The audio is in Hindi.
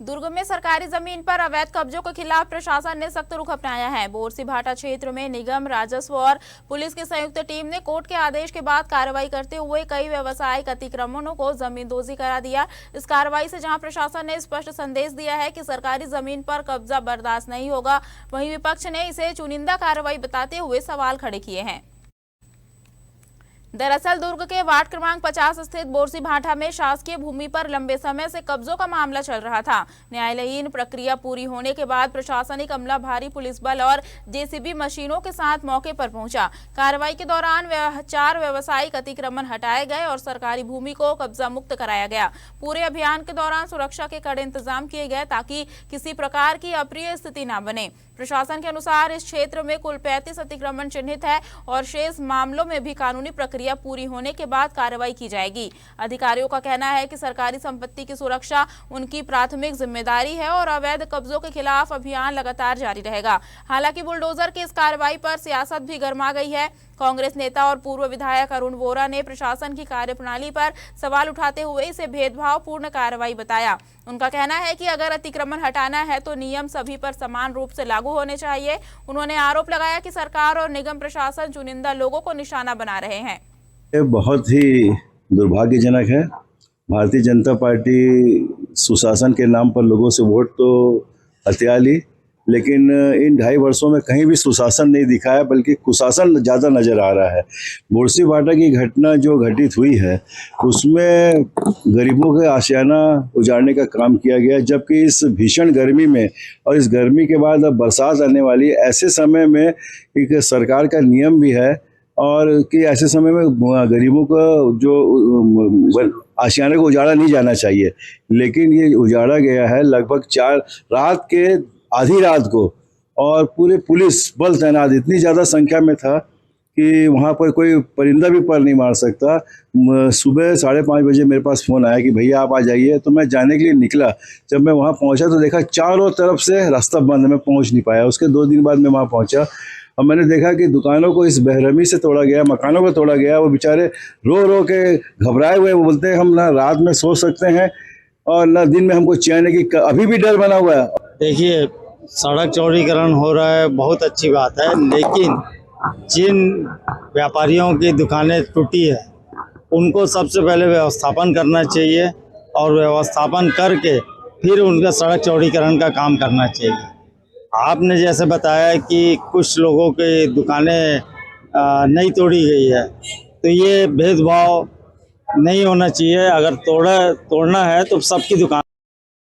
दुर्ग में सरकारी जमीन पर अवैध कब्जों के खिलाफ प्रशासन ने सख्त रुख अपनाया है। बोरसी भाटा क्षेत्र में निगम, राजस्व और पुलिस की संयुक्त टीम ने कोर्ट के आदेश के बाद कार्रवाई करते हुए कई व्यावसायिक अतिक्रमणों को जमींदोजी करा दिया। इस कार्रवाई से जहां प्रशासन ने स्पष्ट संदेश दिया है कि सरकारी जमीन पर कब्जा बर्दाश्त नहीं होगा, वहीं विपक्ष ने इसे चुनिंदा कार्रवाई बताते हुए सवाल खड़े किए हैं। दरअसल दुर्ग के वार्ड क्रमांक 50 स्थित बोरसी भाटा में शासकीय भूमि पर लंबे समय से कब्जों का मामला चल रहा था। न्यायालयीन प्रक्रिया पूरी होने के बाद प्रशासनिक अमला, भारी पुलिस बल और जेसीबी मशीनों के साथ मौके पर पहुंचा। कार्रवाई के दौरान 4 व्यावसायिक अतिक्रमण हटाए गए और सरकारी भूमि को कब्जा मुक्त कराया गया। पूरे अभियान के दौरान सुरक्षा के कड़े इंतजाम किए गए ताकि किसी प्रकार की अप्रिय स्थिति न बने। प्रशासन के अनुसार इस क्षेत्र में कुल 35 अतिक्रमण चिन्हित है और शेष मामलों में भी कानूनी प्रक्रिया पूरी होने के बाद कार्रवाई की जाएगी। अधिकारियों का कहना है कि सरकारी संपत्ति की सुरक्षा उनकी प्राथमिक जिम्मेदारी है और अवैध कब्जों के खिलाफ अभियान लगातार जारी रहेगा। हालांकि बुलडोजर की इस कार्रवाई पर सियासत भी गर्मा गई है। कांग्रेस नेता और पूर्व विधायक अरुण वोरा ने प्रशासन की कार्यप्रणाली पर सवाल उठाते हुए इसे भेदभावपूर्ण कार्रवाई बताया। उनका कहना है कि अगर अतिक्रमण हटाना है तो नियम सभी पर समान रूप से लागू होने चाहिए। उन्होंने आरोप लगाया कि सरकार और निगम प्रशासन चुनिंदा लोगों को निशाना बना रहे हैं। ये बहुत ही दुर्भाग्यजनक है। भारतीय जनता पार्टी सुशासन के नाम पर लोगों से वोट तो हथिया ली, लेकिन इन 2.5 वर्षों में कहीं भी सुशासन नहीं दिखा है, बल्कि कुशासन ज़्यादा नज़र आ रहा है। बोरसी भाटा की घटना जो घटित हुई है उसमें गरीबों के आशियाना उजाड़ने का काम किया गया, जबकि इस भीषण गर्मी में और इस गर्मी के बाद अब बरसात आने वाली, ऐसे समय में एक सरकार का नियम भी है और कि ऐसे समय में गरीबों का जो आशियाने को उजाड़ा नहीं जाना चाहिए, लेकिन ये उजाड़ा गया है लगभग 4 रात के आधी रात को, और पूरे पुलिस बल तैनात इतनी ज़्यादा संख्या में था कि वहाँ पर कोई परिंदा भी पर नहीं मार सकता। सुबह 5:30 बजे मेरे पास फ़ोन आया कि भैया आप आ जाइए, तो मैं जाने के लिए निकला। जब मैं वहाँ पहुँचा तो देखा चारों तरफ से रास्ता बंद, मैं पहुँच नहीं पाया। उसके 2 दिन बाद मैं वहाँ पहुँचा और मैंने देखा कि दुकानों को इस बेरहमी से तोड़ा गया, मकानों को तोड़ा गया। वो बेचारे रो रो के घबराए हुए, वो बोलते हैं हम ना रात में सो सकते हैं और ना दिन में हमको चैन है, कि अभी भी डर बना हुआ है। देखिए, सड़क चौड़ीकरण हो रहा है, बहुत अच्छी बात है, लेकिन जिन व्यापारियों की दुकानें टूटी है उनको सबसे पहले व्यवस्थापन करना चाहिए और व्यवस्थापन करके फिर उनका सड़क चौड़ीकरण का काम करना चाहिए। आपने जैसे बताया कि कुछ लोगों की दुकानें नहीं तोड़ी गई है, तो ये भेदभाव नहीं होना चाहिए। अगर तोड़ना है तो सबकी दुकान